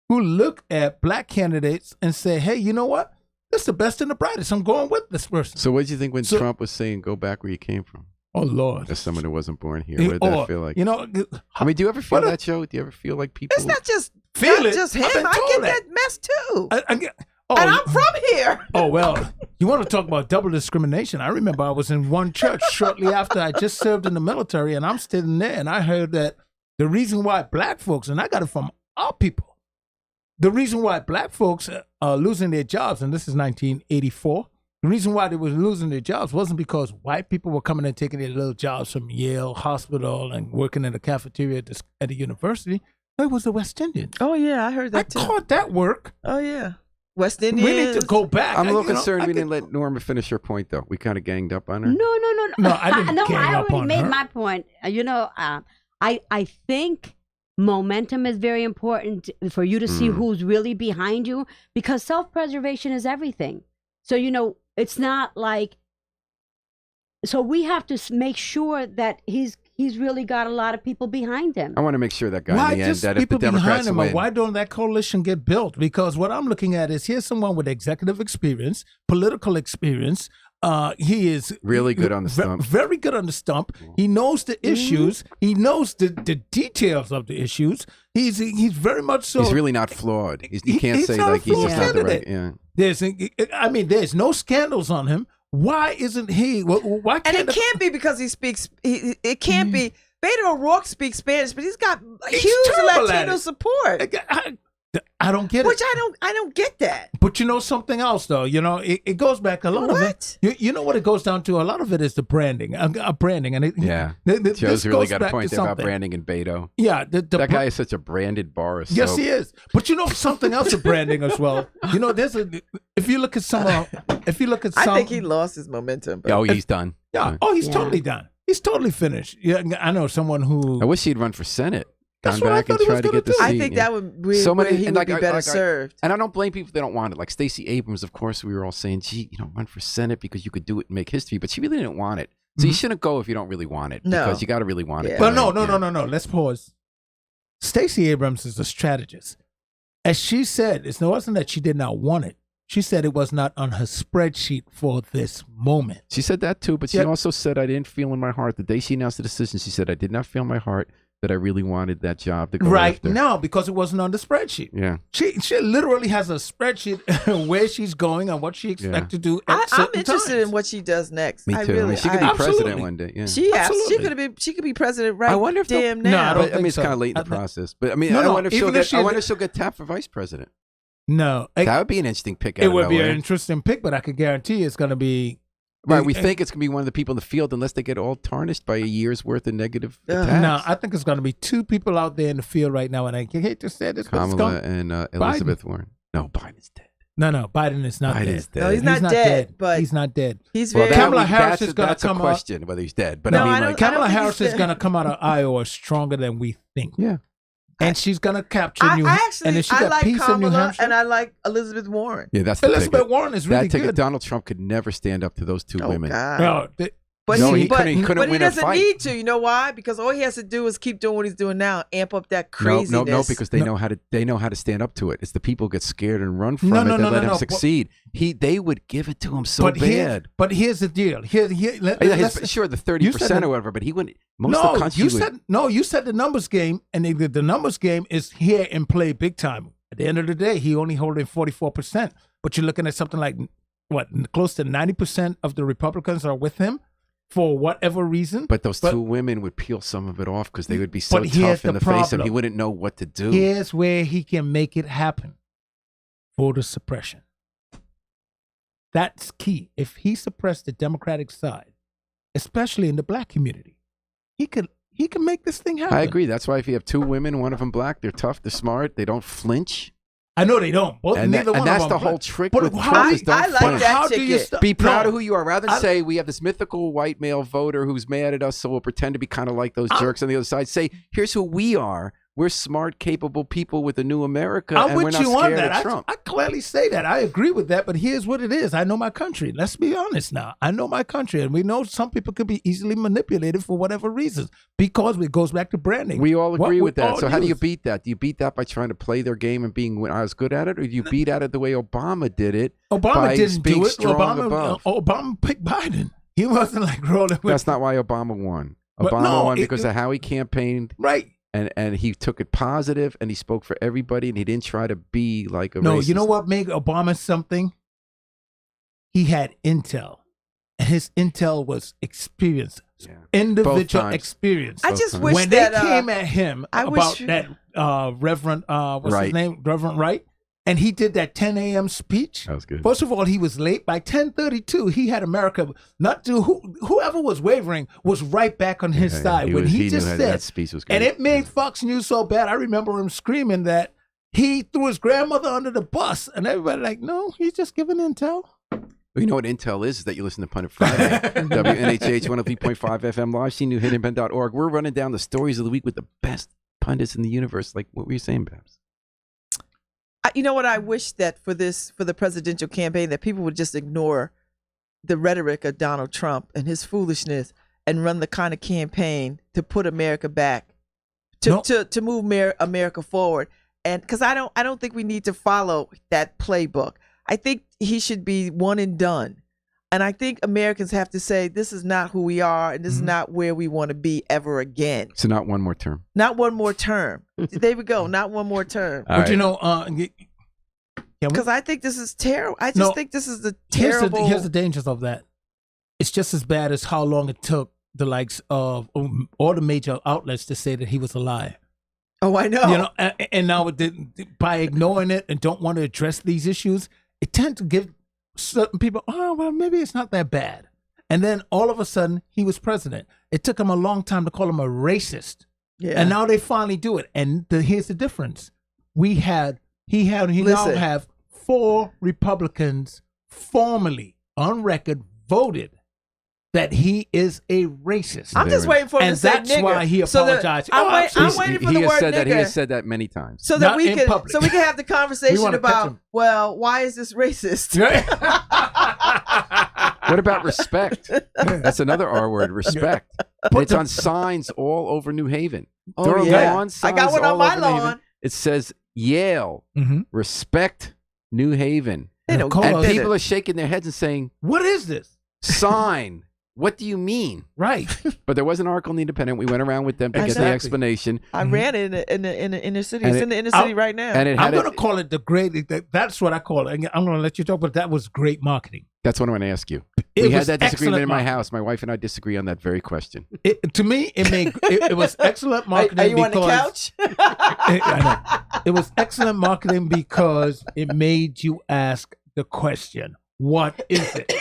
who look at black candidates and say, "Hey, you know what? This is the best and the brightest. I'm going with this person." So, what did you think when So- Trump was saying, "Go back where you came from"? Oh Lord, As someone who wasn't born here, what did that feel like? You know, I mean, do you ever feel what a- that, Joe? Do you ever feel like people? It's not just Feel not it. just him. I've been I told get that. that mess too. I get, oh, And I'm from here. Oh, well, you want to talk about double discrimination. I remember I was in one church shortly after I just served in the military, and I'm sitting there, and I heard that the reason why black folks, and I got it from our people, the reason why black folks are losing their jobs, and this is 1984, the reason why they were losing their jobs wasn't because white people were coming and taking their little jobs from Yale Hospital and working in the cafeteria at the university. It was the West Indians. Oh yeah, I heard I that too. caught that work. Oh yeah, West Indians. We need to go back. I'm a little You know, concerned I we could- didn't let Norma finish her point, though. We kind of ganged up on her. No. No, I didn't No, gang I up already on made her. my point. I think momentum is very important for you to see who's really behind you, because self-preservation is everything. So, it's not like, so we have to make sure that he's really got a lot of people behind him. I want to make sure that guy Why in the end just that if the people behind Democrats him? win, Or why don't that coalition get built? Because what I'm looking at is here's someone with executive experience, political experience. He is Really good on the stump. Very good on the stump. He knows the issues. He knows the details of the issues. He's very much so. he's really not flawed. You can't he's say not a like he's just flawed not the right. candidate. Yeah. There's no scandals on him. Why isn't he? Why And can't it can't be because he speaks. It can't be. Beto O'Rourke speaks Spanish, but he's got huge terrible at Latino it. support. I don't get Which it. I don't get that. But you know something else, though. You know, it goes back a lot of What? it. You know what it goes down to? A lot of it is the branding, branding, and Joe's really got a back point to there about something. branding and Beto. Yeah, That guy is such a branded bar of Yes, soap. he is. But you know something else of branding as well. You know, if you look at some, I think he lost his momentum. But Oh, he's done. yeah. Oh, he's totally done. He's totally finished. Yeah, I know someone who. I wish he'd run for Senate. That's Gone what I back and thought he was tried to gonna get the do. seat. I think yeah. that would be So where many- he and would like be I- better like I- served. And I don't blame people if they don't want it. Like Stacey Abrams, of course, we were all saying, gee, run for Senate because you could do it and make history. But she really didn't want it. So you shouldn't go if you don't really want it. No. Because you got to really want it. Yeah. But no. Yeah. Let's pause. Stacey Abrams is a strategist. As she said, it wasn't that she did not want it. She said it was not on her spreadsheet for this moment. She said that too, but she Yeah. also said, I didn't feel in my heart. The day she announced the decision, she said, I did not feel in my heart that I really wanted that job to go Right after. now, because it wasn't on the spreadsheet. Yeah. She literally has a spreadsheet where she's going and what she expects to do. At I'm certain interested times. in what she does next. Me I too. really, She could be Absolutely. president one day. Yeah. She Absolutely. could be president right I wonder if they'll- damn No, I now. don't But, I mean, think it's so. kind of late in the I think- process. But I mean, No, I no, wonder if even if she- she'll get tapped for vice president. No, That would be an interesting pick. Out it of would be nowhere. an interesting pick, but I could guarantee it's going to be. Right, we think it's going to be one of the people in the field unless they get all tarnished by a year's worth of negative attacks. No, I think it's going to be two people out there in the field right now, and I hate to say this, but it's Kamala going. and Elizabeth Warren. No, Biden's dead. No, Biden is not Biden's dead. dead. No, he's not dead, but he's not dead. He's Well, very. Kamala Harris is gonna that's come a out- question whether he's dead. But No, I mean, I don't- like, Kamala think Harris he's is dead. going to come out of Iowa stronger than we think, yeah. and she's going to capture I New. actually, and then she I got like peace in New Kamala Hampshire. and I like Elizabeth Warren. Yeah, that's the Elizabeth ticket. Warren is really That ticket. good. Donald Trump could never stand up to those two Oh women. God. No, But No, he, he but, couldn't- he couldn't but he win a doesn't fight. need to. You know why? Because all he has to do is keep doing what he's doing now, amp up that craziness. No, because they know how to stand up to it. It's the people get scared and run from it that let him no. succeed. They would give it to him so bad. But here's the deal. Sure, the 30% or whatever, but he wouldn't. Most of No, the country you would. said no. You said the numbers game, and the numbers game is here and play big time. At the end of the day, he only holding 44%. But you're looking at something like what, close to 90% of the Republicans are with him for whatever reason. But those two women would peel some of it off because they would be so But here's tough in the the face, and problem. he wouldn't know what to do. Here's where he can make it happen: voter suppression. That's key. If he suppressed the Democratic side, especially in the black community, he could make this thing happen. I agree. That's why if you have two women, one of them black, they're tough, they're smart, they don't flinch. I know they don't. Both, And, neither that, one and that's of the them. whole trick But with how Trump do is you- don't I like flinch. that How do you ticket. Be proud No. of who you are. Rather than say we have this mythical white male voter who's mad at us, so we'll pretend to be kind of like those jerks on the other side. Say, here's who we are. We're smart, capable people with a new America, I'm and we're with not you on scared that. of Trump. I clearly say that. I agree with that. But here's what it is. I know my country. Let's be honest now. I know my country. And we know some people could be easily manipulated for whatever reasons because it goes back to branding. We all agree What with we that. all So how do you use. beat that? Do you beat that by trying to play their game and being not as good at it? Or do you beat at it the way Obama did it? Obama by didn't being do it. strong above? Obama picked Biden. He wasn't like rolling with. That's not why Obama won. But Obama no, won it- because of how he campaigned. Right. And he took it positive and he spoke for everybody and he didn't try to be like a No, racist. you know what made Obama something? He had intel. And his intel was experience. Yeah. Individual Both times. experience. I Both just times. wish When that they came at him I about wish- that Reverend what's Wright. his name? Reverend Wright. And he did that 10 a.m. speech. That was good. First of all, he was late. By 10:32, he had America not to whoever was wavering was right back on his Yeah, side. When he just knew said that speech was good. and it made Fox News so bad. I remember him screaming that he threw his grandmother under the bus, and everybody like, no, he's just giving intel. Well, you know what intel is that you listen to Pundit Friday. WNHH 103.5 FM live, cnewhiddenbend.org. We're running down the stories of the week with the best pundits in the universe. Like, what were you saying, Babs? You know what? I wish that for the presidential campaign, that people would just ignore the rhetoric of Donald Trump and his foolishness and run the kind of campaign to put America back, to move America forward. And because I don't think we need to follow that playbook. I think he should be one and done. And I think Americans have to say, this is not who we are, and this is not where we want to be ever again. So not one more term. Not one more term. There we go. Not one more term. All But you right. know, Because I think this is terrible. I just think this is the terrible. Here's the dangers of that. It's just as bad as how long it took the likes of all the major outlets to say that he was a liar. Oh, I know. You know, and now by ignoring it and don't want to address these issues, it tends to give certain people, oh, well, maybe it's not that bad. And then all of a sudden, he was president. It took him a long time to call him a racist. Yeah. And now they finally do it. And here's the difference. He now Listen. have 4 Republicans formally on record voted that he is a racist. I'm just waiting for him and to say that's nigger. why he So that- apologized. I'm waiting for the word He nigger. has said that many times. So that Not we in can public. have the We conversation wanna catch about, him. well, why is this racist? What about respect? That's another R word, respect. And it's on signs all over New Haven. Oh, There are yeah. lawn I got signs one on all my over New Haven. lawn. It says Yale, Mhm. respect New Haven. They don't Call get And us. it. people are shaking their heads and saying, What is this? sign. What do you mean? Right. But there was an article in the Independent. We went around with them to get the Exactly. explanation. I ran it in the inner city. And It's it- in the inner I'll- city right now. And it I'm had going to call it the great. That's what I call it. And I'm going to let you talk, but that was great marketing. that's what I'm going to ask you. It We had was that disagreement excellent in my marketing. house. My wife and I disagree on that very question. To me, it was excellent marketing. Are you on the because- couch? I know. It was excellent marketing because it made you ask the question, "What is it?"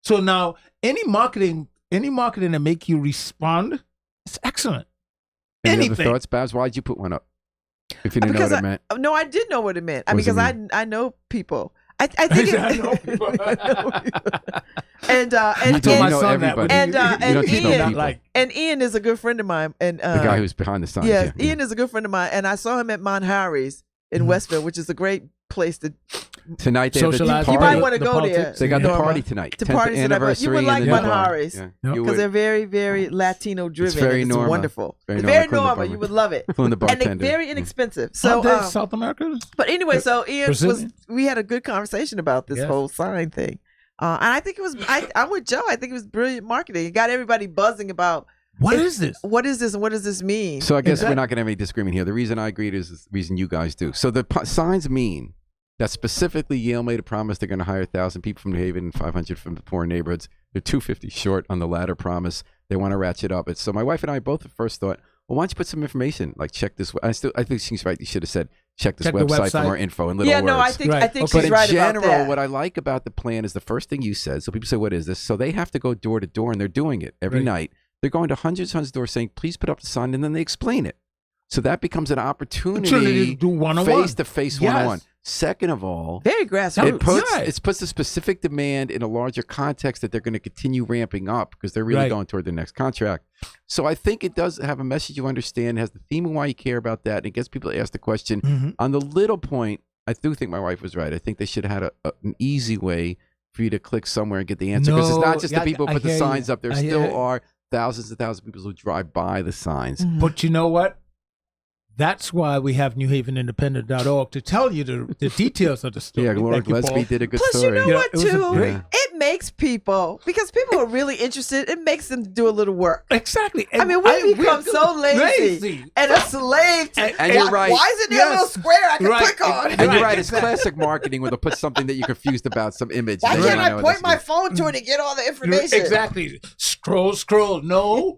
So now, any marketing that make you respond, it's excellent. Any other Anything. thoughts, Babs? Why'd you put one up? If you didn't know Because what it meant. No, I did know what it meant. What does it Because mean? I know people. I think I know people. and I told my know son that. everybody. When And, You don't just know Ian- people. like and Ian is a good friend of mine. And The guy who's behind the signs. yeah, Yeah. Ian is a good friend of mine. And I saw him at Mount Harry's in Mhm. Westville, which is a great place to. Tonight they have the Socialize. party. You might want to The go politics. there. They got the Norma, party tonight. To 10th parties tonight, but anniversary. you would in like the Mount bar. Harry's. Yeah. Yep. You Because would. they're very, very Latino driven. very It's Norma. wonderful. Very It's Norma, very including the normal. barber. You would love it. Including the And they're bartender. very inexpensive. So, aren't they South America? but anyway, so Ian was. Brazilian? We had a good conversation about this Yes. whole sign thing, and I think it was. I'm with Joe. I think it was brilliant marketing. It got everybody buzzing about What is this? what is this and what does this mean. So I guess Exactly. we're not going to have any disagreement here. The reason I agreed is the reason you guys do. So the signs mean that specifically Yale made a promise they're going to hire 1,000 people from New Haven and 500 from the poor neighborhoods. They're 250 short on the latter promise. They want to ratchet up it. So my wife and I both at first thought, well, why don't you put some information like check this? I think she's right. You should have said check this Check the website for website. more info and little Yeah, words. no, I think Right. she's But in right general, about that. what I like about the plan is the first thing you said. So people say, what is this? So they have to go door to door, and they're doing it every Right. night. They're going to hundreds of doors saying, please put up the sign, and then they explain it. So that becomes an opportunity to do one-on-one. face-to-face Yes. one-on-one. Second of all, Very grassroots. it puts a specific demand in a larger context that they're going to continue ramping up because they're really Right. going toward the next contract. So I think it does have a message you understand, has the theme of why you care about that, and it gets people to ask the question. Mhm. On the little point, I do think my wife was right. I think they should have had an easy way for you to click somewhere and get the answer because it's No, not just the yeah, people who I put the hear you. signs up. There I hear still you. are thousands and thousands of people who drive by the signs. Mhm. But you know what? That's why we have NewHavenIndependent.org to tell you the details of the story. Yeah, Laura Thank you, Gillespie Paul. did a good Plus, story. you know Yeah, what, it was a too? great- Yeah. It makes people, because people are really interested, it makes them do a little work. Exactly. I mean, we become so lazy and a slave to. And you're right. Why is it there a little Yes. square I can Right. click on? And you're Right, right, it's exactly. classic marketing where they'll put something that you're confused about, some image. Why and can't then I know what point this my means. phone to it and get all the information? Exactly. Scroll. No.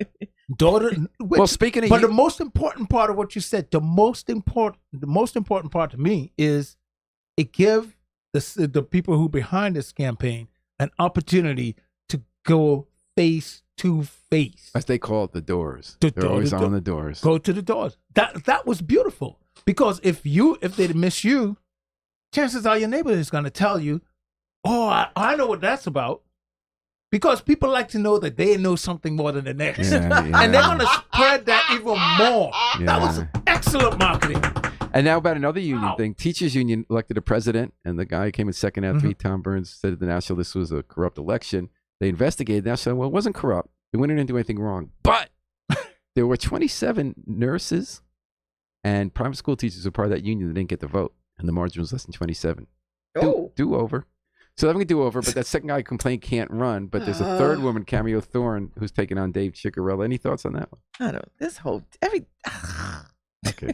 Daughter. Well, speaking of But you, the most important part of what you said, the most important part to me is it give the people who behind this campaign an opportunity to go face to face. as they call it, the doors. The They're door- always the on door- the doors. Go to the doors. That was beautiful because if they miss you, chances are your neighbor is going to tell you, "Oh, I know what that's about," because people like to know that they know something more than the next, Yeah, and they're going to spread that even more. Yeah. That was excellent marketing. And now about another union Wow. thing. Teachers Union elected a president, and the guy who came in second after me, Tom Burns, said to the National this was a corrupt election. They investigated. Now said, well, it wasn't corrupt. They went in and didn't do anything wrong. But there were 27 nurses and private school teachers who were part of that union that didn't get the vote, and the margin was less than 27. Oh. Do over. So they're going to do over, but that second guy who complained can't run. But there's a third woman, Cameo Thorne, who's taking on Dave Ciccarella. Any thoughts on that one? I don't. This whole Okay.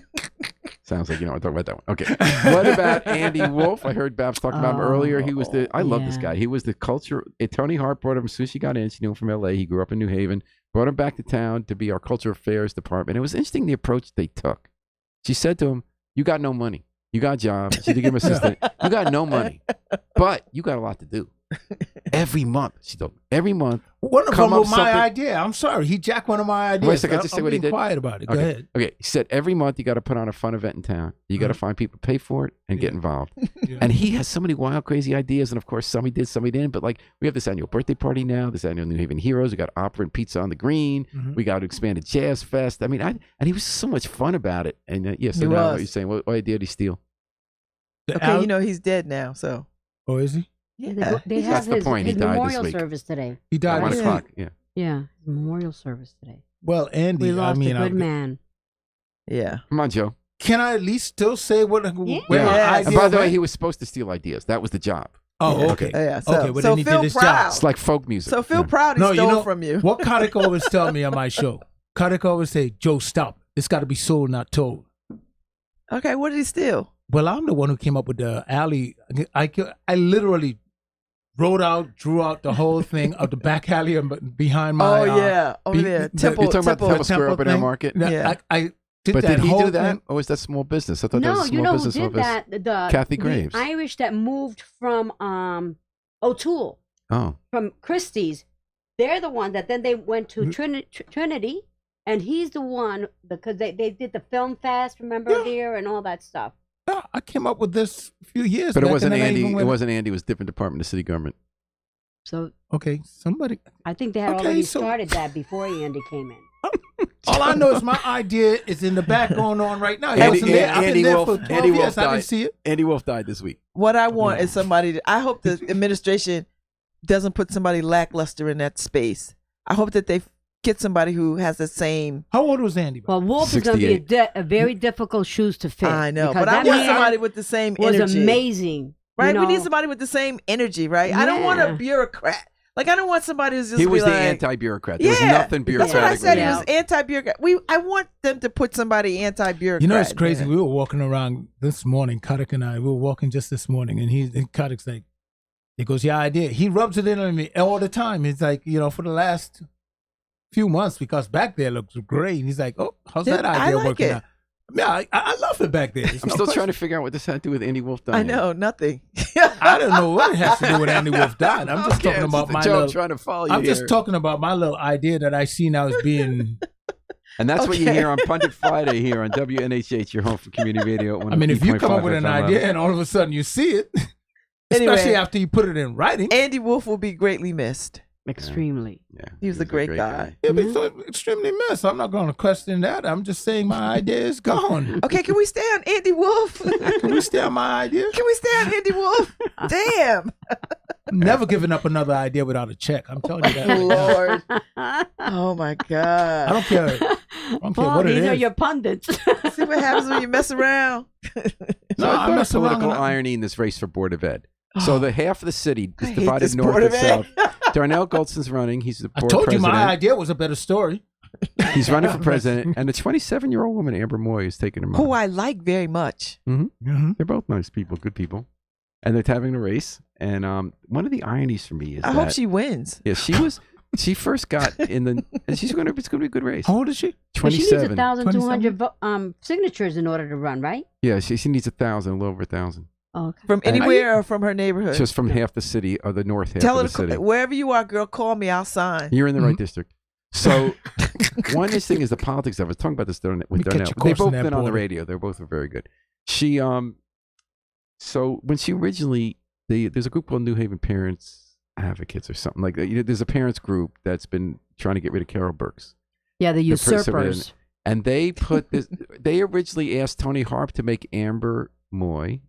Sounds like you don't want to talk about that one. Okay. What about Andy Wolf? I heard Babs talking about him earlier. He was I love this yeah. guy. He was the culture. Tony Hart brought him as soon as he got in. She knew him from LA. He grew up in New Haven. Brought him back to town to be our culture affairs department. It was interesting the approach they took. She said to him, "You got no money. You got a job." She did give him an assistant. "You got no money, but you got a lot to do. Every month," she told him, "every month." One of Come them up was my something- idea. I'm sorry. He jacked one of my ideas. Wait a second, just say I'm what he being did. quiet about it. Go Okay. ahead. Okay. He said every month you got to put on a fun event in town. You got to find people to pay for it and get Yeah. involved. Yeah. And he has so many wild, crazy ideas. And of course, some he did, some he didn't. But like, we have this annual birthday party now, this annual New Haven Heroes. We got opera and pizza on the green. Mhm. We got to expand a jazz fest. I mean, and he was so much fun about it. And yeah, so He now was. what you're saying, what idea did he steal? The Okay, Al- you know he's dead now, so Oh, is he? yeah. They That's have the his, point. He his died this memorial week. service today. He At died. 1 this o'clock. week. Yeah. Yeah, his memorial service today. Well, Andy, We lost I mean, a good man. Yeah. Come on, Joe. can I at least still say where my Yeah. idea And by the way, went? he was supposed to steal ideas. That was the job. Oh, okay. Yeah. So, Okay, well, so then he did feel his proud. job. It's like folk music. So feel Yeah. proud he No, you stole know from you. what Kotick always tell me on my show? Kotick always say, "Joe, stop. It's got to be sold, not told." Okay, what did he steal? Well, I'm the one who came up with the alley. I literally drew out the whole thing of the back alley and behind my. Oh yeah, over be- there, the- Temple. You're talking about the Temple Square Temple open air thing. market? Yeah. I did But that did he whole do that? thing. Or was that small business? I thought that No, was a you small know who business did office. that? The Kathy Graves. the Irish that moved from O'Toole, Oh. from Christie's. They're the one that then they went to Mm-hmm. Trinity, and he's the one because they did the film fest, remember Yeah. there, and all that stuff. Yeah, I came up with this a few years. But it back, wasn't and then I Andy. even It went- wasn't Andy. It was a different department of city government. So Okay, somebody. I think they had Okay, already so- started that before Andy came in. All I know is my idea is in the back going on right now. It Andy- wasn't there. I've been Andy there Wolf- for 12 Andy Wolf years. I died. didn't see it. Andy Wolf died this week. What I want is somebody. I hope the administration doesn't put somebody lackluster in that space. I hope that they get somebody who has the same. How old was Andy? Well, Wolf is going to be 68. a very difficult shoes to fit. I know, because but I that want man somebody with the same was energy. amazing. Right? you We need know? somebody with the same energy, right? I don't want a Yeah. bureaucrat. Like I don't want somebody who's just He was be the like, anti-bureaucrat. There yeah, was nothing That's what I bureaucratic. said. with He him. was anti-bureaucrat. I want them to put somebody anti-bureaucrat. You know, it's crazy. in We were walking around this morning, Kotick and I. We were walking just this morning, and Kotick's like, he goes, "Yeah, I did." He rubs it in on me all the time. He's like, for the last few months, because back there looks great. He's like, "Oh, how's Yeah, that I idea like working it. out?" Yeah, I love it back there. I'm still trying to figure out what this had to do with Andy Wolf dying. I know nothing. I don't know what it has to do with Andy Wolf dying. I'm just Okay, talking it's about just a my joke. I'm little. trying to follow you I'm here. just talking about my little idea that I see now as being. And that's what you Okay. hear on Pundit Friday here on WNHH, your home for community radio. At I mean, if you come up 103.5 with an FM. idea and all of a sudden you see it, Anyway. especially after you put it in writing, Andy Wolf will be greatly missed. Extremely. Yeah, He was a great guy. it'll be so extremely messed. I'm not going to question that. I'm just saying my idea is gone. Okay, can we stay on Andy Wolf? Can we stay on my idea? Can we stay on Andy Wolf? Damn. I'm never giving up another idea without a check. I'm telling you that. Lord. Oh my I God. don't care. I don't care Well, what it these are is. your pundits. See what happens when you mess around. So No, I I thought mess of around political and I- irony in this race for Board of Ed. So the half of the city I is hate divided this north Board and of Ed. south. Darnell Goldson's running. He's the I board told you president. my idea was a better story. He's running for president, and the 27-year-old woman Amber Moy is taking him. Who on. I like very much. Mm-hmm. They're both nice people, good people, and they're having a race. And one of the ironies for me is I that hope she wins. yeah, she first got in the, and it's going to be a good race. How old is she? But she needs 27. 1,200 signatures in order to run, right? Yeah, she needs 1,000, a little over 1,000. Oh, okay. From And- anywhere or from her neighborhood. Just from half the city or the north half Tell of her the to city. wherever you are, girl, call me. I'll sign. You're in the right Mhm. district. So one nice thing is the politics of it. I was talking about this with me catch Darnell. you They've crossing both that been on the border. radio. They're both very good. She so when she originally there's a group called New Haven Parents Advocates or something like that. There's a parents group that's been trying to get rid of Carol Burks. Yeah, the president. usurpers. And they put this they originally asked Tony Harp to make Amber Moy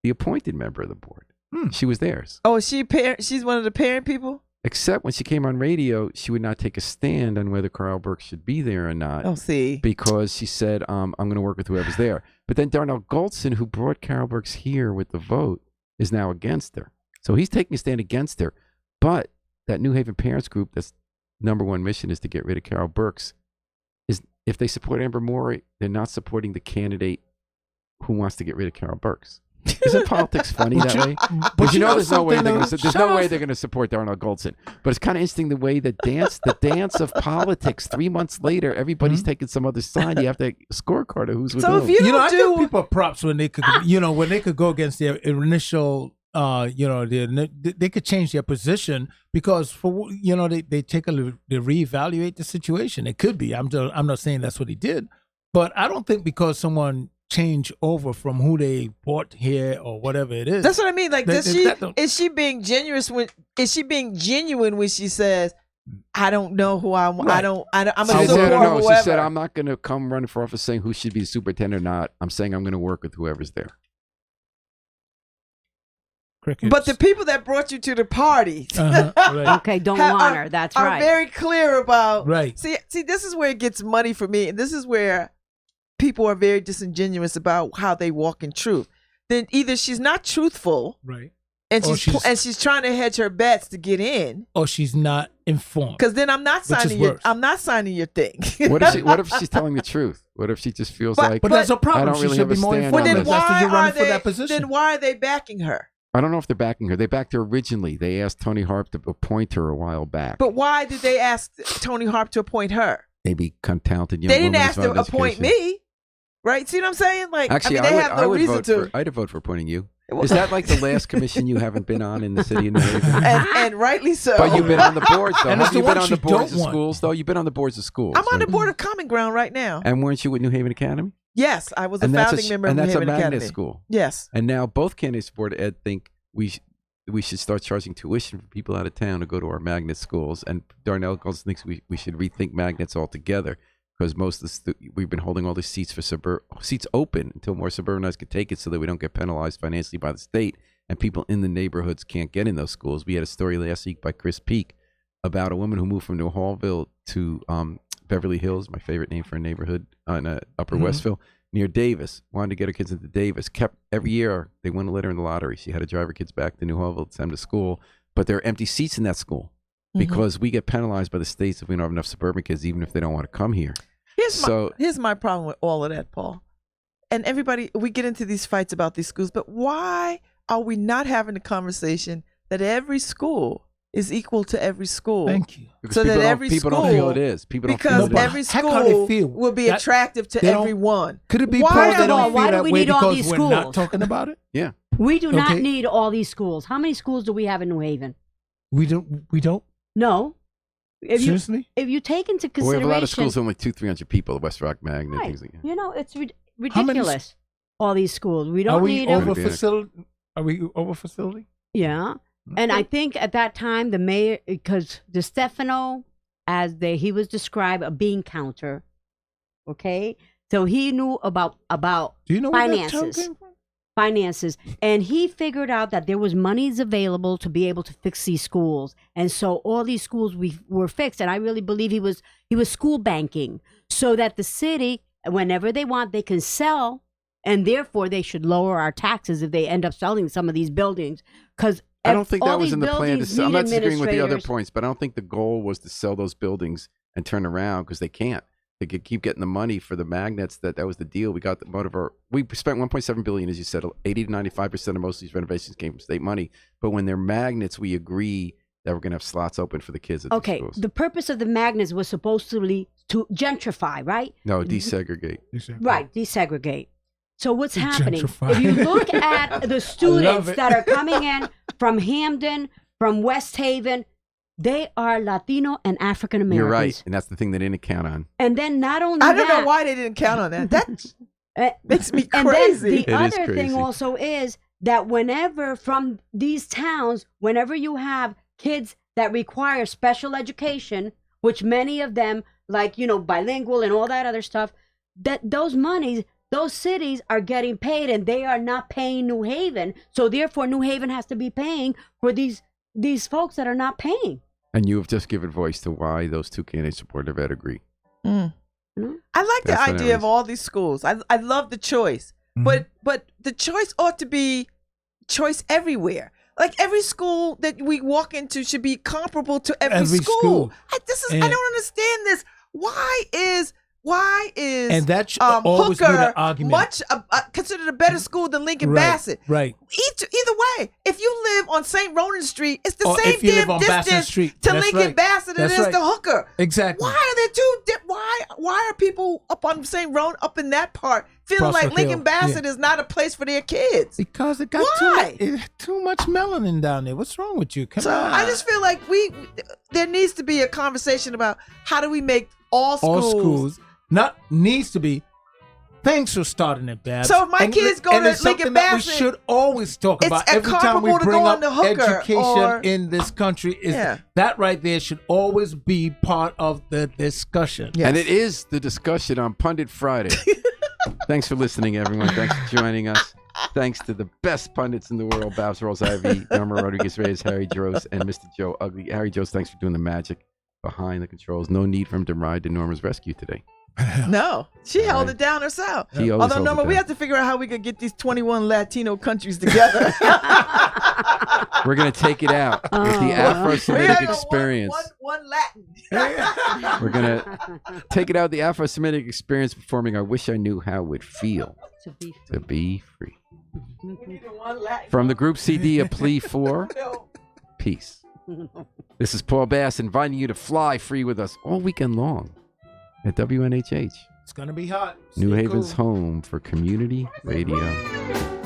the appointed member of the board. She was theirs. Oh, is she parent? She's one of the parent people? Except when she came on radio, she would not take a stand on whether Carl Burks should be there or not. Oh, see. Because she said, I'm going to work with whoever's there. But then Darnell Goldson, who brought Carol Burks here with the vote, is now against her. So he's taking a stand against her. But that New Haven Parents Group, that's number one mission is to get rid of Carol Burks, is if they support Amber Moy, they're not supporting the candidate who wants to get rid of Carol Burks. Isn't politics funny that way? But Because you know there's no way something, there's no way they're going to support Darnell Goldson. But it's kind of interesting the way the dance of politics. 3 months later, everybody's taking some other side. You have to scorecard of who's with So whom. if you I don't give do, people props when they could, when they could go against their initial, they could change their position because they take they reevaluate the situation. It could be. I'm not saying that's what he did, but I don't think because someone change over from who they bought here or whatever it is. that's what I mean. Like, That is she being genuine when she says, "I don't know who I'm. Right. I'm She going to said, support no, whoever." she said, I'm not going to come running for office saying who should be the superintendent or not. I'm saying I'm going to work with whoever's there. Crickets. But the people that brought you to the party right. Okay, don't want her. That's are right. very clear about. Right. See, this is where it gets muddy for me, and this is where people are very disingenuous about how they walk in truth. Then either she's not truthful, Right. and Or she's trying to hedge her bets to get in. Or she's not informed. Because then I'm not Which is signing your worse. I'm not signing your thing. What if she's telling the truth? What if she just feels like But that's a problem. I don't really she should have be a more stand informed. on then this. That's why you're why running are for they? that position. Then why are they backing her? I don't know if they're backing her. They backed her originally. They asked Tony Harp to appoint her a while back. But why did they ask Tony Harp to appoint her? Maybe talented young They didn't woman ask who's to found appoint education. me, right? See what I'm saying? Like, Actually, I mean, they have no reason vote to. I'd vote for appointing you. Is that like the last commission you haven't been on in the city of New Haven? and rightly so. But you've been on the boards, though. And it's Have you the been one on the she boards don't of want. schools, though? You've been on the boards of schools. I'm on the right? board of Common Ground right now. And weren't you with New Haven Academy? Yes, I was a And that's founding member of and New that's a Haven magnet Academy. school. Yes. And now both candidates for Board of Ed think we should start charging tuition for people out of town to go to our magnet schools. And Darnell Goldson thinks we should rethink magnets altogether because most of we've been holding all the seats for seats open until more suburbanites could take it so that we don't get penalized financially by the state and people in the neighborhoods can't get in those schools. We had a story last week by Chris Peak about a woman who moved from New Hallville to Beverly Hills, my favorite name for a neighborhood in Upper Westville, near Davis. Wanted to get her kids into Davis. Kept every year they won a letter in the lottery. She had to drive her kids back to New Hallville to send them to school, but there are empty seats in that school because we get penalized by the states if we don't have enough suburban kids, even if they don't want to come here. Here's my problem with all of that, Paul. And everybody, we get into these fights about these schools, but why are we not having a conversation that every school is equal to every school? Thank you. Because So that people every people don't school- feel it is. People don't Because feel it every is. Heck, how they school feel. will be That- attractive to they don't- everyone. Could it be Why Paul are they they- don't why feel do that we way need all because these we're not schools? talking about it? Yeah. We do not Okay. need all these schools. How many schools do we have in New Haven? We don't. No. If you Seriously? take into We consideration, have a lot of schools, only 200-300 people, the West Rock Magnet, right, things like that. you know, it's How many ridiculous. All these schools. We Are don't we need over them. facility? Are we over facility? Yeah. And I think at that time, the mayor, because DeStefano, he was described a bean counter, okay? So he knew about Do you know where that term finances. came from? Finances. And he figured out that there was monies available to be able to fix these schools. And so all these schools were fixed. And I really believe he was school banking so that the city, whenever they want, they can sell. And therefore, they should lower our taxes if they end up selling some of these buildings. Because I don't think that was in the plan. I'm not disagreeing with the other points, but I don't think the goal was to sell those buildings and turn around because they can't. They could keep getting the money for the magnets. That was the deal. We got we spent 1.7 billion, as you said. 80 to 95% of most of these renovations came from state money. But when they're magnets, we agree that we're going to have slots open for the kids at Okay, these schools. the purpose of the magnets was supposed to be to gentrify, right? No, desegregate. Right, desegregate. So what's happening? Gentrify. If you look at the students it. that are coming in from Hamden, from West Haven, they are Latino and African Americans. You're right, and that's the thing they didn't count on. And then not only I don't that, know why they didn't count on that. That uh, makes me and then crazy. the It is other thing crazy. also is that whenever from these towns, whenever you have kids that require special education, which many of them, like, you know, bilingual and all that other stuff, that those monies, those cities are getting paid and they are not paying New Haven. So therefore, New Haven has to be paying for these folks that are not paying. And you have just given voice to why those two candidates for Board of Ed agree. I like the That's what it idea of is. all these schools. I love the choice, but the choice ought to be choice everywhere. Like every school that we walk into should be comparable to every school. school. I And- don't understand this. Why is And that should always be the Hooker argument. much considered a better school than Lincoln Right, Bassett? right. Either way, if you live on St. Ronan Street, it's the Or same if you live damn on Bassett distance Street. to That's Lincoln right. Bassett as That's it is right. to Hooker. Exactly. Why are there two? Why are people up on St. Ronan, up in that part, feeling like Prospect Hill, Lincoln Bassett is not a place for their kids? Because it got Why? too much melanin down there. What's wrong with you? Come So on. I just feel like there needs to be a conversation about how do we make all schools. Not needs to be. Thanks for starting it, Babs. So if my kids go to it's something Lincoln that Bassett, we should always talk it's about every time we comparable to bring going up to Hooker education or- in this country. Is Yeah. that right there should always be part of the discussion. Yes. And it is the discussion on Pundit Friday. Thanks for listening, everyone. Thanks for joining us. Thanks to the best pundits in the world, Babs Rolls-Ivy, Norma Rodriguez-Reyes, Harry Jost, and Mr. Joe Ugly. Harry Jost, thanks for doing the magic behind the controls. No need for him to ride to Norma's rescue today. No, she held right. it down herself. He always Although, holds Norma, it we down. have to figure out how we could get these 21 Latino countries together. We're going to take it out with the We Afro-Semitic have experience. one Latin. We're going to take it out with the Afro-Semitic experience performing I Wish I Knew How It Would Feel to Be Free. We need one Latin. From the group CD, A Plea for Peace. This is Paul Bass inviting you to fly free with us all weekend long at WNHH, It's gonna be hot. New Stay Haven's cool. home for community radio.